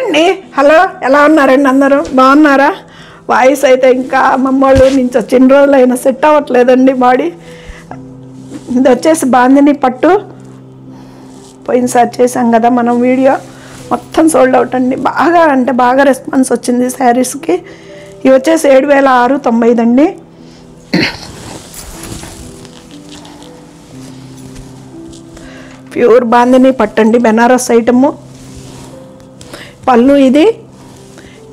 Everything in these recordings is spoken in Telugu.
అండి. హలో, ఎలా ఉన్నారండి? అందరూ బాగున్నారా? వాయిస్ అయితే ఇంకా మమ్మల్ని నుంచి వచ్చిన రోజులైనా సెట్ అవ్వట్లేదండి బాడీ. ఇది వచ్చేసి బాందిని పట్టు. పోయినసారి చేసాం కదా మనం వీడియో, మొత్తం సోల్డ్ అవుట్ అండి. బాగా అంటే బాగా రెస్పాన్స్ వచ్చింది శారీస్కి. ఇవి వచ్చేసి 7690 అండి. ప్యూర్ బాందిని పట్టండి, బెనారస్ ఐటము. పళ్ళు ఇది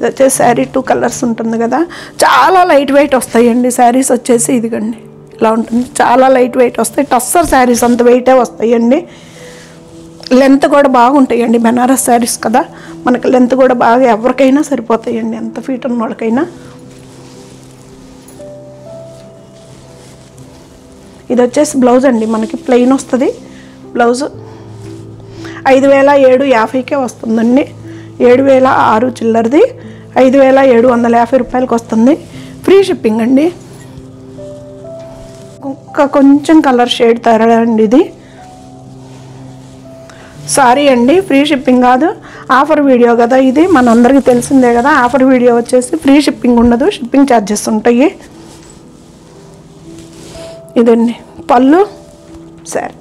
వచ్చేసి శారీ 2 కలర్స్ ఉంటుంది కదా, చాలా లైట్ వెయిట్ వస్తాయండి శారీస్ వచ్చేసి. ఇదిగండి ఇలా ఉంటుంది, చాలా లైట్ వెయిట్ వస్తాయి. టస్సర్ శారీస్ అంత వెయిటే వస్తాయండి. లెంత్ కూడా బాగుంటాయండి, బెనారస్ శారీస్ కదా, మనకి లెంత్ కూడా బాగా ఎవరికైనా సరిపోతాయండి, ఎంత ఫీట్ ఉన్న వాళ్ళకైనా. ఇది వచ్చేసి బ్లౌజ్ అండి, మనకి ప్లెయిన్ వస్తుంది బ్లౌజు. 5750కే వస్తుందండి. 7006 చిల్లరది 5750 రూపాయలకి వస్తుంది. ఫ్రీ షిప్పింగ్ అండి. కొంచెం కలర్ షేడ్ తేరండి ఇది. సారీ అండి, ఫ్రీ షిప్పింగ్ కాదు, ఆఫర్ వీడియో కదా ఇది, మనందరికీ తెలిసిందే కదా. ఆఫర్ వీడియో వచ్చేసి ఫ్రీ షిప్పింగ్ ఉండదు, షిప్పింగ్ ఛార్జెస్ ఉంటాయి. ఇదండి పళ్ళు. సరే,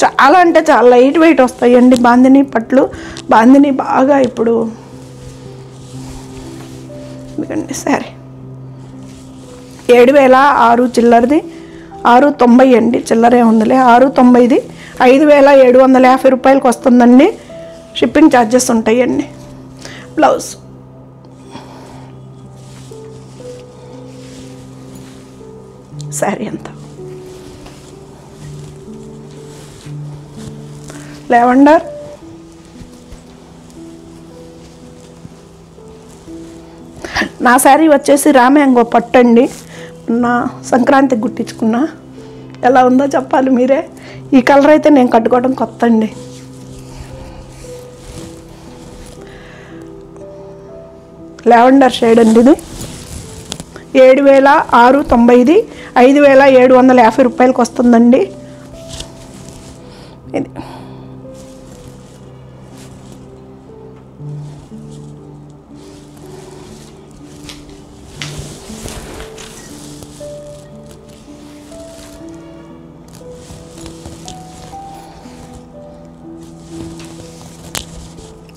చాలా అంటే చాలా లైట్ వెయిట్ వస్తాయండి బాందిని పట్లు. బాందిని బాగా ఇప్పుడు ఎందుకండి సరే 7006 చిల్లరది 690 అండి, చిల్లరే ఉందిలే 690. 5750 రూపాయలకి వస్తుందండి. షిప్పింగ్ ఛార్జెస్ ఉంటాయండి. బ్లౌజ్ శారీ అంతా లెవెండర్. నా శారీ వచ్చేసి రామ్యాంగో పట్టండి, నా సంక్రాంతికి గుట్టించుకున్నా. ఎలా ఉందో చెప్పాలి మీరే. ఈ కలర్ అయితే నేను కట్టుకోవడం కొత్త అండి. లెవెండర్ షేడ్ అండి ఇది. 7690, 5750 రూపాయలకి వస్తుందండి. ఇది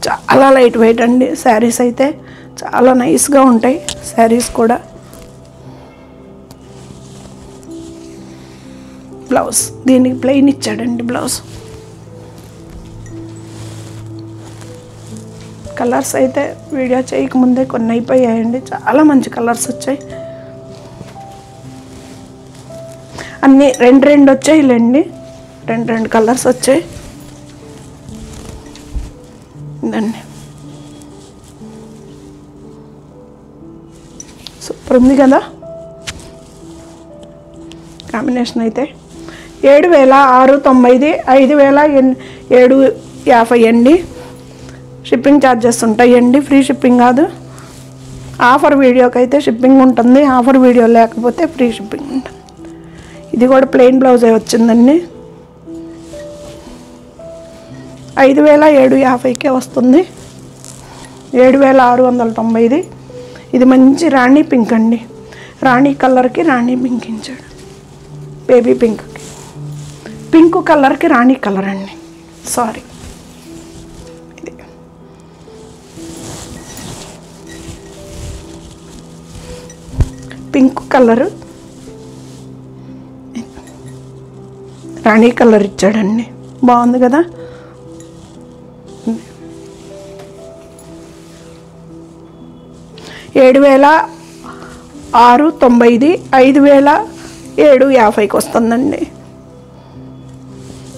చాలా లైట్ వెయిట్ అండి శారీస్ అయితే, చాలా నైస్గా ఉంటాయి శారీస్ కూడా. బ్లౌజ్ దీనికి ప్లెయిన్ ఇచ్చాడండి బ్లౌజ్. కలర్స్ అయితే వీడియో చేయకముందే కొన్ని అయిపోయాయండి, చాలా మంచి కలర్స్ వచ్చాయి. అన్నీ రెండు వచ్చాయిలేండి, రెండు కలర్స్ వచ్చాయి. ఇదండి సూపర్ ఉంది కదా కాంబినేషన్ అయితే. 7690, 5750 అండి. షిప్పింగ్ ఛార్జెస్ ఉంటాయండి, ఫ్రీ షిప్పింగ్ కాదు. ఆఫర్ వీడియోకి అయితే షిప్పింగ్ ఉంటుంది, ఆఫర్ వీడియో లేకపోతే ఫ్రీ షిప్పింగ్ ఉంటుంది. ఇది కూడా ప్లెయిన్ బ్లౌజే వచ్చిందండి. 5750కే వస్తుంది. 7690. ఇది మంచి రాణి పింక్ అండి, రాణి కలర్కి రాణి పింక్ ఇచ్చాడు. బేబీ పింక్కి పింక్ కలర్కి రాణి కలర్ అండి, సారీ. ఇది పింక్ కలరు రాణి కలర్ ఇచ్చాడండి, బాగుంది కదా. 7690, 5750కి వస్తుందండి.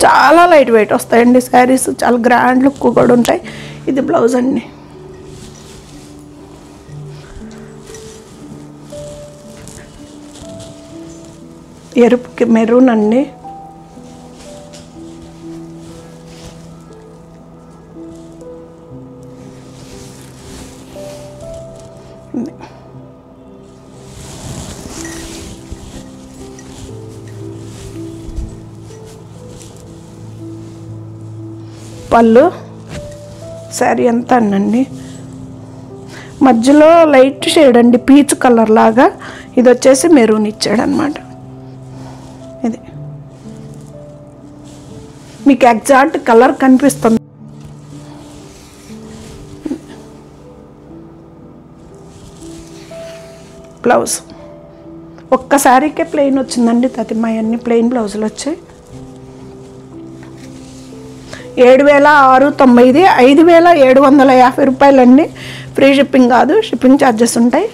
చాలా లైట్ వెయిట్ వస్తాయండి శారీస్, చాలా గ్రాండ్ లుక్ కూడా ఉంటాయి. ఇది బ్లౌజ్ అండి. ఎరుపుకి మెరూన్ అండి. పళ్ళు శారీ ఎంత అండి, మధ్యలో లైట్ షేడ్ అండి, పీచ్ కలర్ లాగా. ఇది వచ్చేసి మెరూన్ ఇచ్చాడనమాట. ఇది మీకు ఎగ్జాక్ట్ కలర్ కనిపిస్తుంది. బ్లౌజ్ ఒక్క శారీకే ప్లెయిన్ వచ్చిందండి. తతిమా అన్ని ప్లెయిన్ బ్లౌజులు వచ్చాయి. 7,690, 5,750 రూపాయలండి. ఫ్రీ షిప్పింగ్ కాదు, షిప్పింగ్ ఛార్జెస్ ఉంటాయి.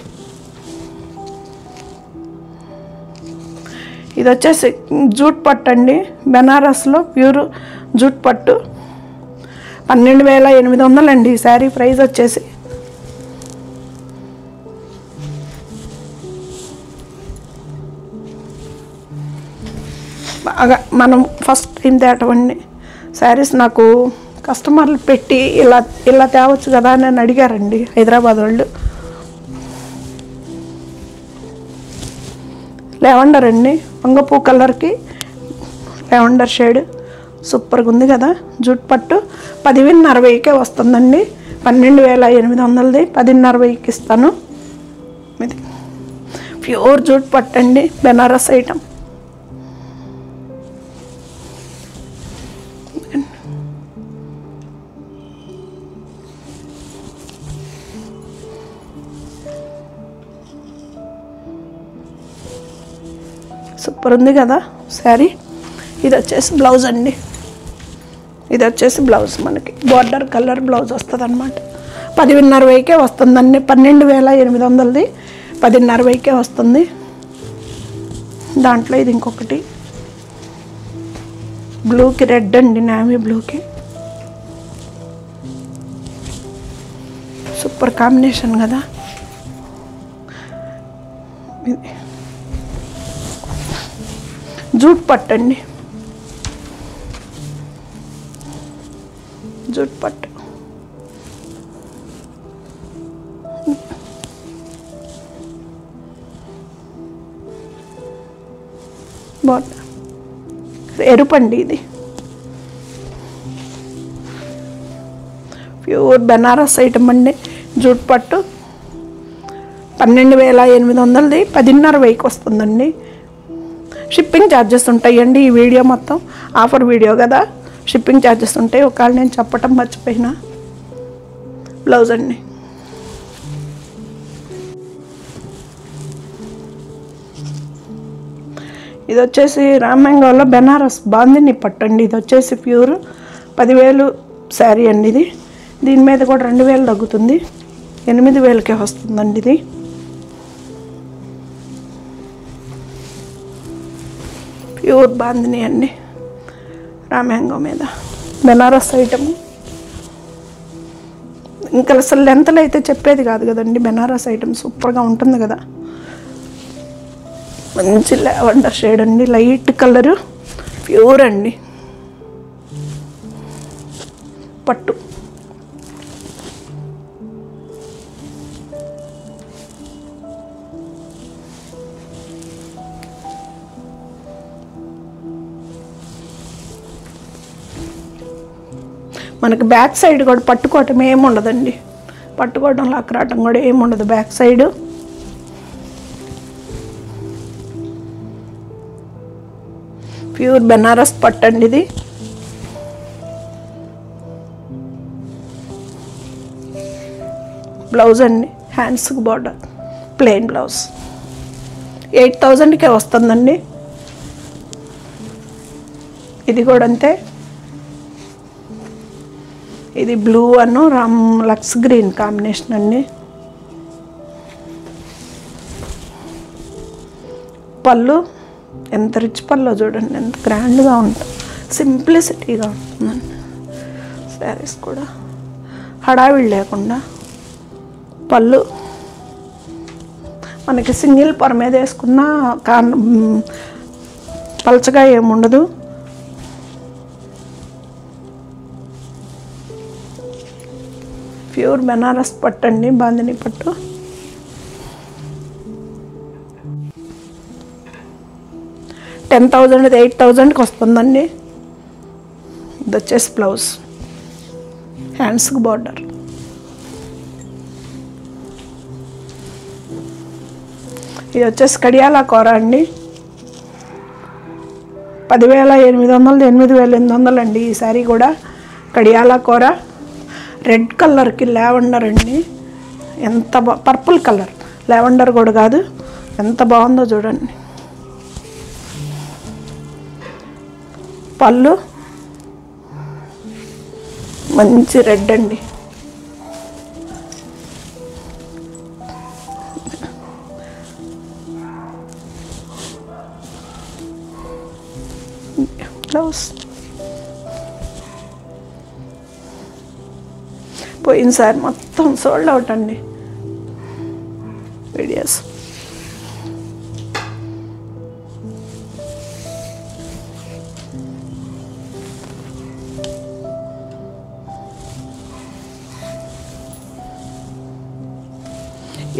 ఇది వచ్చేసి జూట్ పట్టు అండి, బెనారస్లో ప్యూర్ జూట్ పట్టు. 12,800 అండి ఈ శారీ ప్రైస్ వచ్చేసి. బాగా మనం ఫస్ట్ టైం తేటవండి శారీస్. నాకు కస్టమర్లు పెట్టి ఇలా తేవచ్చు కదా అని నన్ను అడిగారండి హైదరాబాద్ వాళ్ళు. లెవెండర్ అండి, వంగపూ కలర్కి లెవెండర్ షేడ్ సూపర్గా ఉంది కదా. జూట్ పట్టు 10,60కే వస్తుందండి. 12,800ది 10,60కి ఇస్తాను. ఇది ప్యూర్ జూట్ పట్టు అండి, బెనారస్ ఐటమ్. సూపర్ ఉంది కదా శారీ. ఇది వచ్చేసి బ్లౌజ్ అండి. ఇది వచ్చేసి బ్లౌజ్ మనకి బార్డర్ కలర్ బ్లౌజ్ వస్తుంది అనమాట. 10,60కే వస్తుందండి. 12,800ది 10,60కే వస్తుంది. దాంట్లో ఇది ఇంకొకటి బ్లూకి రెడ్ అండి, నావీ బ్లూకి సూపర్ కాంబినేషన్ కదా. ఇది జూట్ పట్టు అండి, జూట్ పట్టు. బాగుంది, ఎరుపండి. ఇది ప్యూర్ బెనారస్ ఐటమ్ అండి, జూట్ పట్టు. 12,800ది 10,60కి వస్తుందండి. షిప్పింగ్ ఛార్జెస్ ఉంటాయండి. ఈ వీడియో మొత్తం ఆఫర్ వీడియో కదా, షిప్పింగ్ ఛార్జెస్ ఉంటాయి. ఒకవేళ నేను చెప్పటం మర్చిపోయినా. బ్లౌజ్ అండి. ఇది వచ్చేసి రామ్యాంగోలో బెనారస్ బాందిని పట్టండి. ఇది వచ్చేసి ప్యూర్ 10,000 శారీ అండి. ఇది దీని మీద కూడా 2,000 తగ్గుతుంది. 8,000కే వస్తుందండి. ఇది ప్యూర్ బాందిని అండి, రామ్యాంగో మీద బెనారస్ ఐటమ్. ఇంకా అసలు లెంతలు అయితే చెప్పేది కాదు కదండి. బెనారస్ ఐటమ్ సూపర్గా ఉంటుంది కదా. మంచి లావెండర్ షేడ్ అండి, లైట్ కలరు, ప్యూర్ అండి పట్టు. మనకి బ్యాక్ సైడ్ కూడా పట్టుకోవటం ఏముండదండి, పట్టుకోవడం లాక్ రావటం కూడా ఏముండదు బ్యాక్ సైడ్. ప్యూర్ బెనారస్ పట్టు అండి. ఇది బ్లౌజ్ అండి, హ్యాండ్స్కి బార్డర్, ప్లెయిన్ బ్లౌజ్. 8,000కే వస్తుందండి. ఇది కూడా అంతే. ఇది బ్లూ అను లక్స్ గ్రీన్ కాంబినేషన్ అండి. పళ్ళు ఎంత రిచ్ పళ్ళు చూడండి, ఎంత గ్రాండ్గా ఉంటుంది, సింప్లిసిటీగా ఉంటుందండి. శారీస్ కూడా హడావిడి లేకుండా. పళ్ళు మనకి సింగిల్ పొర మీద వేసుకున్న పలచగా ఏముండదు. ప్యూర్ బెనారస్ పట్టు అండి, బాందిని పట్టు. $10,000 8,000కి వస్తుందండి. ఇది వచ్చేసి బ్లౌజ్ హ్యాండ్స్కి బార్డర్. ఇది వచ్చేసి కడియాల కూర అండి. 10,800, 8,800 అండి ఈ శారీ కూడా. కడియాల కూర రెడ్ కలర్కి లావెండర్ అండి. ఎంత పర్పుల్ కలర్, లావెండర్ కూడా కాదు, ఎంత బాగుందో చూడండి. పళ్ళు మంచి రెడ్ అండి. బ్లౌజ్ పోయినసారి మొత్తం సోల్డ్ అవుట్ అండి వీడియోస్.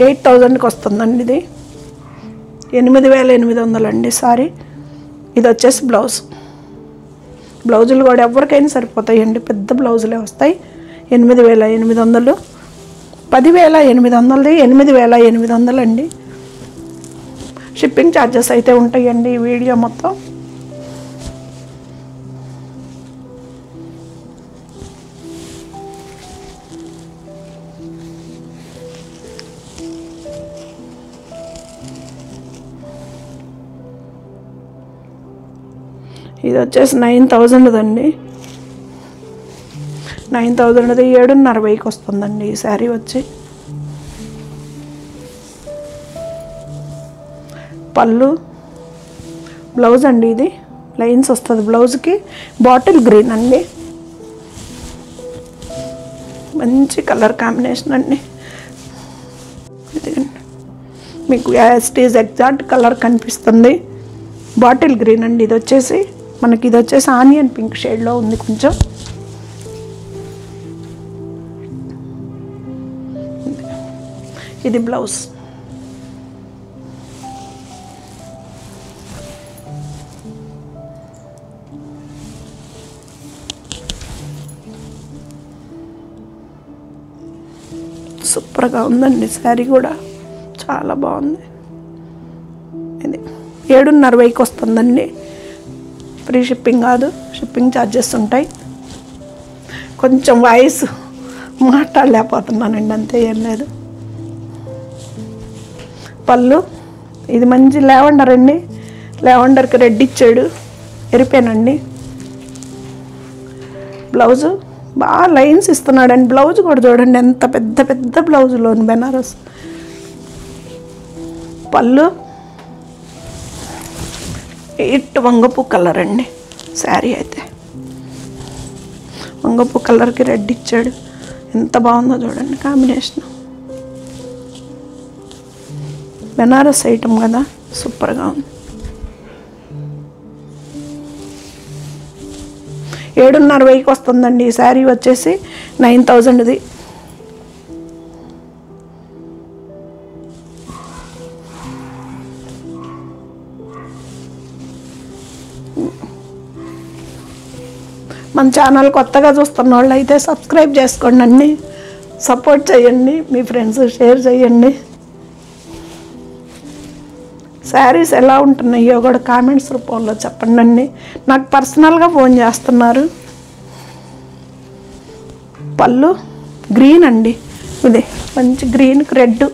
$8,000కి వస్తుందండి. ఇది 8,800 అండి సారీ. ఇది వచ్చేసి బ్లౌజ్. బ్లౌజులు కూడా ఎవరికైనా సరిపోతాయండి, పెద్ద బ్లౌజులే వస్తాయి. 8,800, 10,800, 8,800 అండి. షిప్పింగ్ ఛార్జెస్ అయితే ఉంటాయండి ఈ వీడియో మొత్తం. ఇది వచ్చేసి 9,000 అండి. 9,000 7,500కి వస్తుందండి ఈ శారీ వచ్చి. పళ్ళు, బ్లౌజ్ అండి. ఇది లైన్స్ వస్తుంది బ్లౌజ్కి. బాటిల్ గ్రీన్ అండి, మంచి కలర్ కాంబినేషన్ అండి. మీకు as it is exact colour కనిపిస్తుంది. బాటిల్ గ్రీన్ అండి. ఇది వచ్చేసి మనకి, ఇది వచ్చేసి ఆనియన్ పింక్ షేడ్లో ఉంది కొంచెం. ఇది బ్లౌజ్. సూపర్గా ఉందండి శారీ కూడా, చాలా బాగుంది. ఇది 7,500కి వస్తుందండి. ఫ్రీ షిప్పింగ్ కాదు, షిప్పింగ్ ఛార్జెస్ ఉంటాయి. కొంచెం వాయిస్ మాట్లాడలేకపోతున్నానండి, అంతే, ఏం లేదు. పళ్ళు ఇది మంచి లావెండర్ అండి. లావెండర్కి రెడ్ ఇచ్చాడు, ఎరిపోయానండి. బ్లౌజు బాగా లైన్స్ ఇస్తున్నాడండి. బ్లౌజ్ కూడా చూడండి ఎంత పెద్ద పెద్ద బ్లౌజులోని బెనారస్. పళ్ళు ఇట్ వంగపు కలర్ అండి శారీ అయితే. వంగపు కలర్కి రెడ్ ఇచ్చాడు, ఎంత బాగుందో చూడండి కాంబినేషన్. బెనారస్ ఐటమ్ కదా, సూపర్గా ఉంది. 7,500కి వస్తుందండి ఈ శారీ వచ్చేసి. 9,000ది. మన ఛానల్ కొత్తగా చూస్తున్న వాళ్ళు అయితే సబ్స్క్రైబ్ చేసుకోండి అండి, సపోర్ట్ చేయండి, మీ ఫ్రెండ్స్ షేర్ చేయండి. శారీస్ ఎలా ఉంటున్నాయో కూడా కామెంట్స్ రూపంలో చెప్పండి అండి. నాకు పర్సనల్గా ఫోన్ చేస్తున్నారు. పళ్ళు గ్రీన్ అండి. ఇది మంచి గ్రీన్కి రెడ్,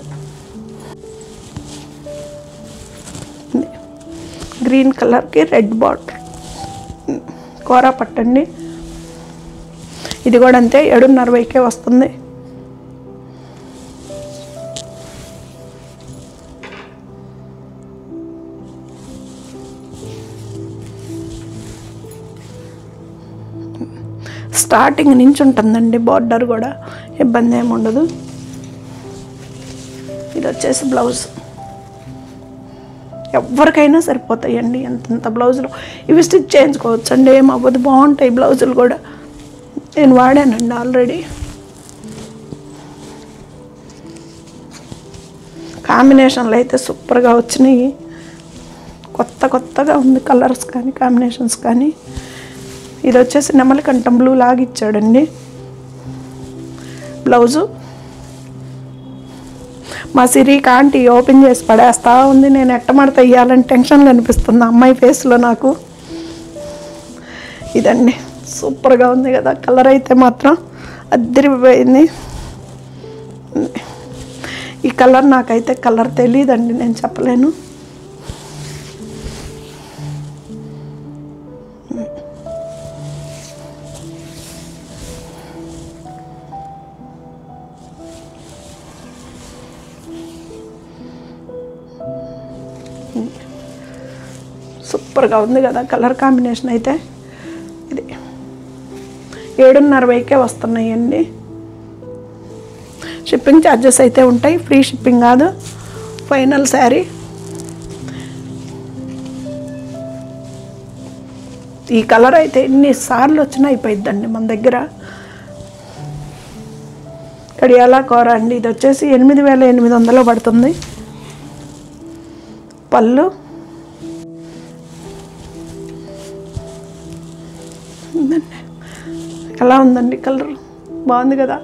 గ్రీన్ కలర్కి రెడ్ బార్డర్. కూర పట్టండి. ఇది కూడా అంతే 7,500కే వస్తుంది. స్టార్టింగ్ నుంచి ఉంటుందండి బార్డర్ కూడా, ఇబ్బంది ఏమి ఉండదు. ఇది వచ్చేసి బ్లౌజ్. ఎవరికైనా సరిపోతాయండి ఎంతెంత బ్లౌజులు. ఇవి స్టిచ్ చేయించుకోవచ్చు అండి, ఏమవ్వదు, బాగుంటాయి బ్లౌజులు కూడా. నేను వాడానండి ఆల్రెడీ. కాంబినేషన్లు అయితే సూపర్గా వచ్చినాయి. కొత్తగా ఉంది కలర్స్ కానీ కాంబినేషన్స్ కానీ. ఇది వచ్చేసి నెమలికంఠం బ్లూ లాగా ఇచ్చాడండి. బ్లౌజు. మా సిరికి ఆంటీ ఓపెన్ చేసి పడేస్తూ ఉంది. నేను ఎట్టమడత వేయాలని టెన్షన్ కనిపిస్తుంది అమ్మాయి ఫేస్లో నాకు. ఇదండి సూపర్గా ఉంది కదా, కలర్ అయితే మాత్రం అద్దరిపోయింది. ఈ కలర్ నాకైతే కలర్ తెలియదండి, నేను చెప్పలేను. సూపర్గా ఉంది కదా కలర్ కాంబినేషన్ అయితే. ఇది 7:30కే వస్తున్నాయండి. షిప్పింగ్ ఛార్జెస్ అయితే ఉంటాయి, ఫ్రీ షిప్పింగ్ కాదు. ఫైనల్ శారీ. ఈ కలర్ అయితే ఎన్నిసార్లు వచ్చినా అయిపోయిద్దండి మన దగ్గర. కడియాలా కూర అండి. ఇది వచ్చేసి 8,800 పడుతుంది. పళ్ళు ఎలా ఉందండి కలర్, బాగుంది కదా.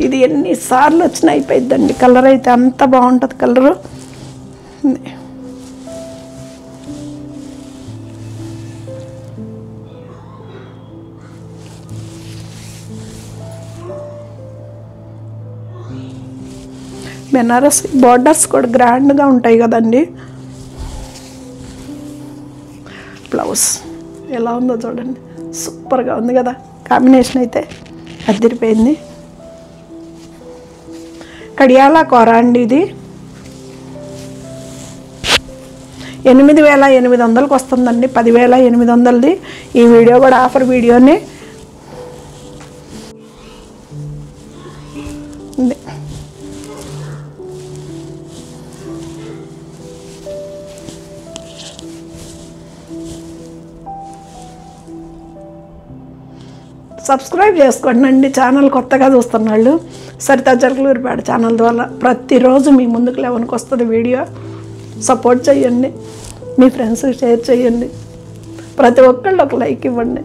ఇది ఎన్నిసార్లు వచ్చినా అయిపోయిద్దండి. కలర్ అయితే అంత బాగుంటుంది కలరు. బెనారస్ బార్డర్స్ కూడా గ్రాండ్గా ఉంటాయి కదండి. బ్లౌజ్ ఎలా ఉందో చూడండి, సూపర్గా ఉంది కదా. కాంబినేషన్ అయితే అద్దరిపోయింది. కడియాలా కూర అండి. ఇది 8,800కి వస్తుందండి. 10,800ది. ఈ వీడియో కూడా ఆఫర్ వీడియోనే. సబ్స్క్రైబ్ చేసుకోండి అండి ఛానల్ కొత్తగా చూస్తున్నాళ్ళు. సరితా జలకలూరిపేట ఛానల్ ద్వారా ప్రతిరోజు మీ ముందుకు 11కి వస్తుంది వీడియో. సపోర్ట్ చేయండి, మీ ఫ్రెండ్స్కి షేర్ చేయండి, ప్రతి ఒక్కళ్ళు ఒక లైక్ ఇవ్వండి.